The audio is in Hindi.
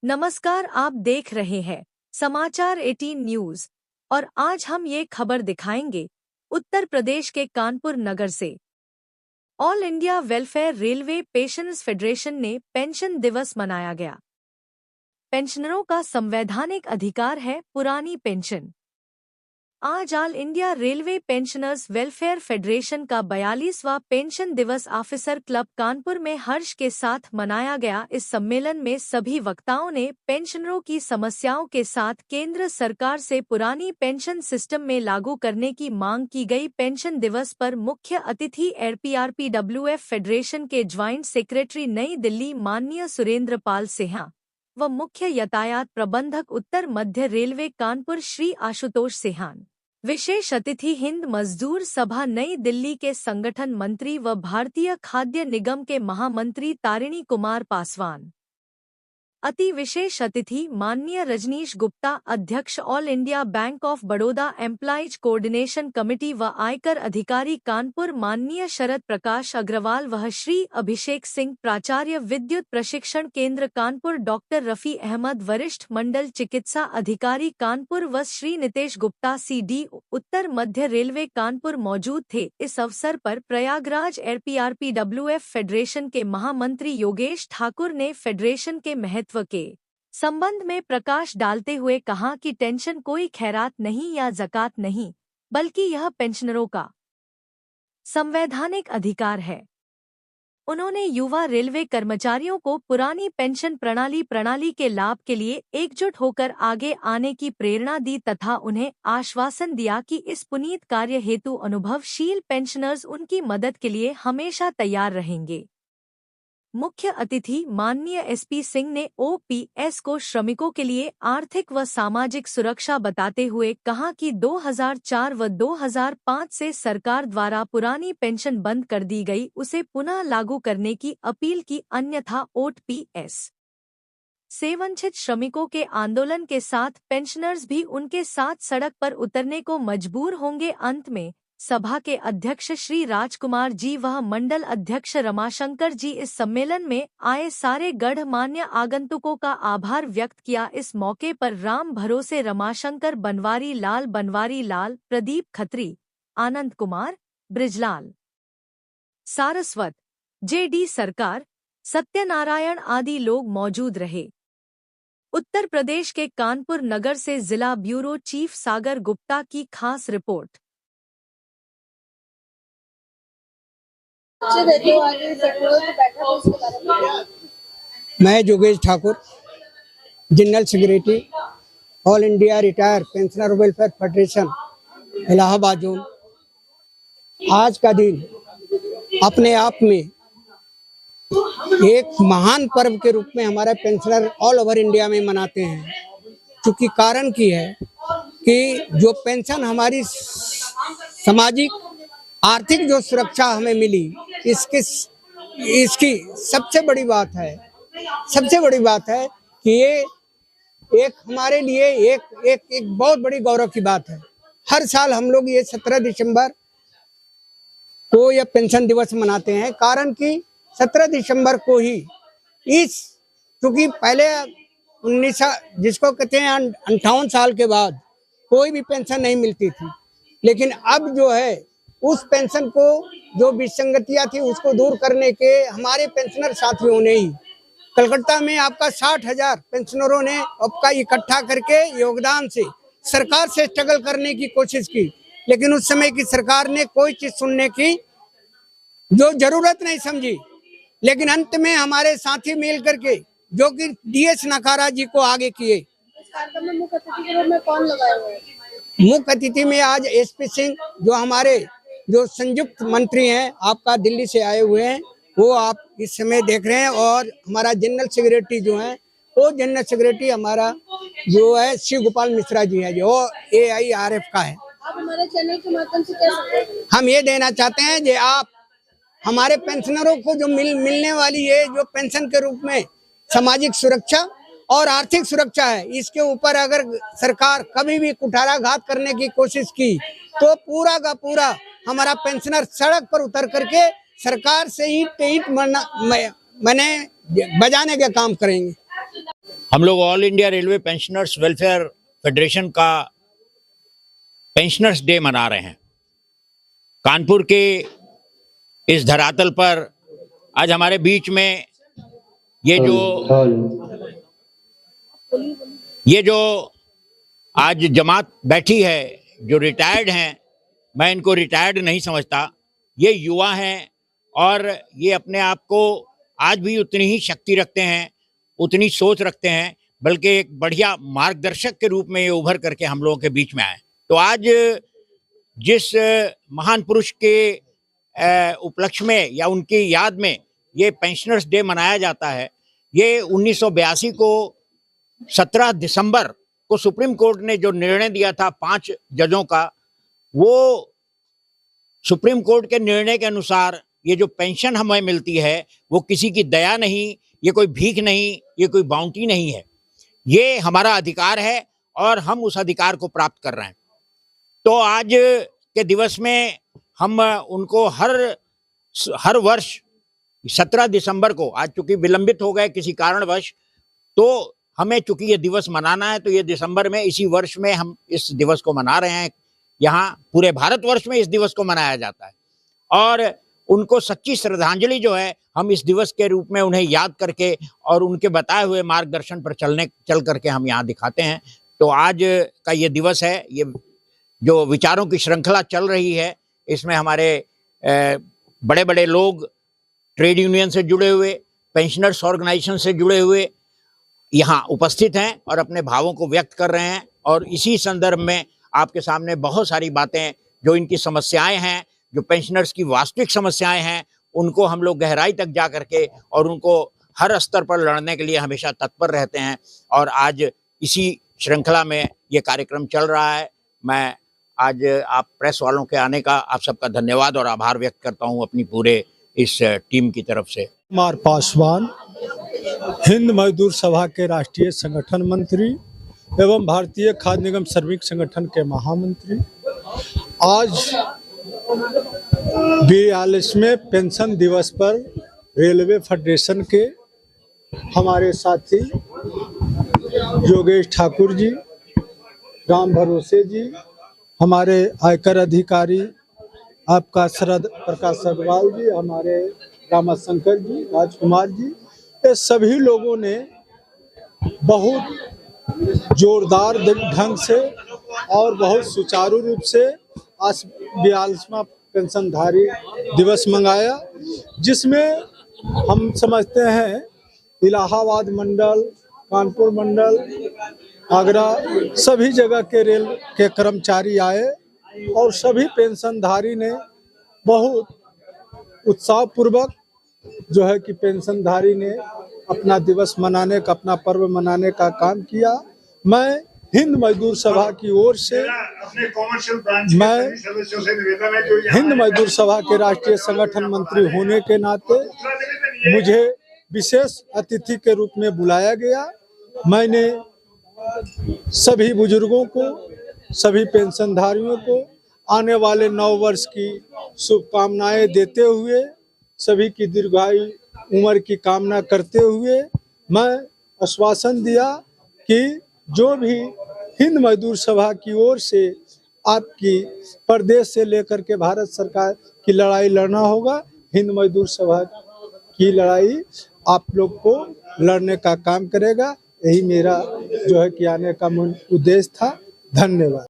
नमस्कार, आप देख रहे हैं समाचार 18 न्यूज और आज हम ये खबर दिखाएंगे उत्तर प्रदेश के कानपुर नगर से। All India welfare railway pensioners federation ने पेंशन दिवस मनाया गया। पेंशनरों का संवैधानिक अधिकार है पुरानी पेंशन। आज all India railway pensioners welfare federation का 42वां पेंशन दिवस ऑफिसर क्लब कानपुर में हर्ष के साथ मनाया गया। इस सम्मेलन में सभी वक्ताओं ने पेंशनरों की समस्याओं के साथ केंद्र सरकार से पुरानी पेंशन सिस्टम में लागू करने की मांग की गई। पेंशन दिवस पर मुख्य अतिथि ARPRPWF फेडरेशन के ज्वाइंट सेक्रेटरी नई दिल्ली माननीय सुरेंद्र पाल सिन्हा व मुख्य यातायात प्रबंधक उत्तर मध्य रेलवे कानपुर श्री आशुतोष सिहान, विशेष अतिथि हिंद मजदूर सभा नई दिल्ली के संगठन मंत्री व भारतीय खाद्य निगम के महामंत्री तारिणी कुमार पासवान, अति विशेष अतिथि माननीय रजनीश गुप्ता, अध्यक्ष all India bank of Baroda employees coordination committee व आयकर अधिकारी कानपुर माननीय शरद प्रकाश अग्रवाल व श्री अभिषेक सिंह, प्राचार्य विद्युत प्रशिक्षण केंद्र कानपुर डॉक्टर रफी अहमद, वरिष्ठ मंडल चिकित्सा अधिकारी कानपुर व श्री नितेश गुप्ता CD उत्तर मध्य रेलवे कानपुर मौजूद थे। इस अवसर पर प्रयागराज ARPRPWF फेडरेशन के महामंत्री योगेश ठाकुर ने फेडरेशन के महत्व के संबंध में प्रकाश डालते हुए कहा कि पेंशन कोई खैरात नहीं या ज़कात नहीं, बल्कि यह पेंशनरों का संवैधानिक अधिकार है। उन्होंने युवा रेलवे कर्मचारियों को पुरानी पेंशन प्रणाली के लाभ के लिए एकजुट होकर आगे आने की प्रेरणा दी तथा उन्हें आश्वासन दिया कि इस पुनीत कार्य हेतु अनुभवशील पेंशनर्स उनकी मदद के लिए हमेशा तैयार रहेंगे। मुख्य अतिथि माननीय SP सिंह ने OPS को श्रमिकों के लिए आर्थिक व सामाजिक सुरक्षा बताते हुए कहा कि 2004 व 2005 से सरकार द्वारा पुरानी पेंशन बंद कर दी गई, उसे पुनः लागू करने की अपील की, अन्यथा OPS से वंचित श्रमिकों के आंदोलन के साथ पेंशनर्स भी उनके साथ सड़क पर उतरने को मजबूर होंगे। अंत में सभा के अध्यक्ष श्री राजकुमार जी व मंडल अध्यक्ष रमाशंकर जी इस सम्मेलन में आए सारे गणमान्य आगंतुकों का आभार व्यक्त किया। इस मौके पर राम भरोसे रमाशंकर, बनवारी लाल, प्रदीप खत्री, आनंद कुमार, ब्रिजलाल सारस्वत, JD सरकार, सत्यनारायण आदि लोग मौजूद रहे। उत्तर प्रदेश के कानपुर नगर से जिला ब्यूरो चीफ सागर गुप्ता की खास रिपोर्ट। मैं Yogesh Thakur, general secretary all India retire pensioner welfare federation Allahabad zone. आज का दिन अपने आप में एक महान पर्व के रूप में हमारे पेंशनर ऑल ओवर इंडिया में मनाते हैं, क्योंकि कारण की है कि जो पेंशन हमारी सामाजिक आर्थिक जो सुरक्षा हमें मिली, इसकी सबसे बड़ी बात है कि ये एक हमारे लिए एक बहुत बड़ी गौरव की बात है। हर साल हम लोग ये 17 दिसंबर को यह पेंशन दिवस मनाते हैं, कारण कि 17 दिसंबर को ही क्योंकि पहले 19 जिसको कहते हैं 58 साल के बाद कोई भी पेंशन नहीं मिलती थी, लेकिन अब जो है उस पेंशन को जो विसंगतियां थी उसको दूर करने के हमारे पेंशनर साथियों ने ही कलकत्ता में आपका 60,000 पेंशनरों ने आपका इकट्ठा करके योगदान से सरकार से स्ट्रगल करने की कोशिश की, लेकिन उस समय की सरकार ने कोई चीज सुनने की जो जरूरत नहीं समझी। लेकिन अंत में हमारे साथी मिल करके जो कि DS नकारा जी को आगे किए। मुख्य अतिथि में आज SP सिंह जो संयुक्त मंत्री हैं आपका दिल्ली से आए हुए हैं, वो आप इस समय देख रहे हैं, और हमारा जनरल सेक्रेटरी जो है वो जनरल सेक्रेटरी हमारा जो है शिव गोपाल मिश्रा जी है, जो AIRF का है। आप हमारे चैनल के माध्यम से क्या हम ये देना चाहते हैं कि आप हमारे पेंशनरों को जो मिलने वाली है जो पेंशन के रूप में सामाजिक सुरक्षा और आर्थिक सुरक्षा है, इसके ऊपर अगर सरकार कभी भी कुठाराघात करने की कोशिश की तो पूरा का पूरा हमारा पेंशनर सड़क पर उतर करके सरकार से ईंट मने बजाने का काम करेंगे। हम लोग all India railway pensioners welfare federation का पेंशनर्स डे मना रहे हैं। कानपुर के इस धरातल पर आज हमारे बीच में ये जो आज जमात बैठी है, जो रिटायर्ड हैं, मैं इनको रिटायर्ड नहीं समझता, ये युवा हैं और ये अपने आप को आज भी उतनी ही शक्ति रखते हैं, उतनी सोच रखते हैं, बल्कि एक बढ़िया मार्गदर्शक के रूप में ये उभर करके हम लोगों के बीच में आए। तो आज जिस महान पुरुष के उपलक्ष्य में या उनकी याद में ये पेंशनर्स डे मनाया जाता है, ये 1982 को 17 दिसंबर को सुप्रीम कोर्ट ने जो निर्णय दिया था 5 जजों का, वो सुप्रीम कोर्ट के निर्णय के अनुसार ये जो पेंशन हमें मिलती है वो किसी की दया नहीं, ये कोई भीख नहीं, ये कोई बाउंटी नहीं है, ये हमारा अधिकार है और हम उस अधिकार को प्राप्त कर रहे हैं। तो आज के दिवस में हम उनको हर वर्ष 17 दिसंबर को, आज चूंकि विलंबित हो गए किसी कारणवश, तो हमें चूंकि ये दिवस मनाना है, तो ये दिसंबर में इसी वर्ष में हम इस दिवस को मना रहे हैं। यहाँ पूरे भारतवर्ष में इस दिवस को मनाया जाता है और उनको सच्ची श्रद्धांजलि जो है हम इस दिवस के रूप में उन्हें याद करके और उनके बताए हुए मार्गदर्शन पर चल करके हम यहाँ दिखाते हैं। तो आज का ये दिवस है, ये जो विचारों की श्रृंखला चल रही है, इसमें हमारे बड़े बड़े लोग ट्रेड यूनियन से जुड़े हुए, पेंशनर्स ऑर्गेनाइजेशन से जुड़े हुए यहाँ उपस्थित हैं और अपने भावों को व्यक्त कर रहे हैं। और इसी संदर्भ में आपके सामने बहुत सारी बातें, जो इनकी समस्याएं हैं, जो पेंशनर्स की वास्तविक समस्याएं हैं, उनको हम लोग गहराई तक जा करके और उनको हर स्तर पर लड़ने के लिए हमेशा तत्पर रहते हैं। और आज इसी श्रृंखला में ये कार्यक्रम चल रहा है। मैं आज आप प्रेस वालों के आने का आप सबका धन्यवाद और आभार व्यक्त करता हूँ अपनी पूरे इस टीम की तरफ से। कुमार पासवान, हिंद मजदूर सभा के राष्ट्रीय संगठन मंत्री एवं भारतीय खाद्य निगम श्रमिक संगठन के महामंत्री। आज 42वें पेंशन दिवस पर रेलवे फेडरेशन के हमारे साथी योगेश ठाकुर जी, राम भरोसे जी, हमारे आयकर अधिकारी आपका शरद प्रकाश अग्रवाल जी, हमारे रामाशंकर जी, राजकुमार जी, ये सभी लोगों ने बहुत जोरदार ढंग से और बहुत सुचारू रूप से आज 42वां पेंशनधारी दिवस मंगाया, जिसमें हम समझते हैं इलाहाबाद मंडल, कानपुर मंडल, आगरा, सभी जगह के रेल के कर्मचारी आए और सभी पेंशनधारी ने बहुत उत्साहपूर्वक जो है कि पेंशनधारी ने अपना दिवस मनाने का, अपना पर्व मनाने का काम किया। मैं हिंद मजदूर सभा की ओर से, मैं हिंद मजदूर सभा के राष्ट्रीय संगठन मंत्री होने के नाते मुझे विशेष अतिथि के रूप में बुलाया गया। मैंने सभी बुजुर्गों को, सभी पेंशनधारियों को आने वाले 9 वर्ष की शुभकामनाएं देते हुए, सभी की दीर्घायु उम्र की कामना करते हुए मैं आश्वासन दिया कि जो भी हिंद मजदूर सभा की ओर से आपकी प्रदेश से लेकर के भारत सरकार की लड़ाई लड़ना होगा, हिंद मजदूर सभा की लड़ाई आप लोग को लड़ने का काम करेगा। यही मेरा जो है कि आने का मूल उद्देश्य था। धन्यवाद।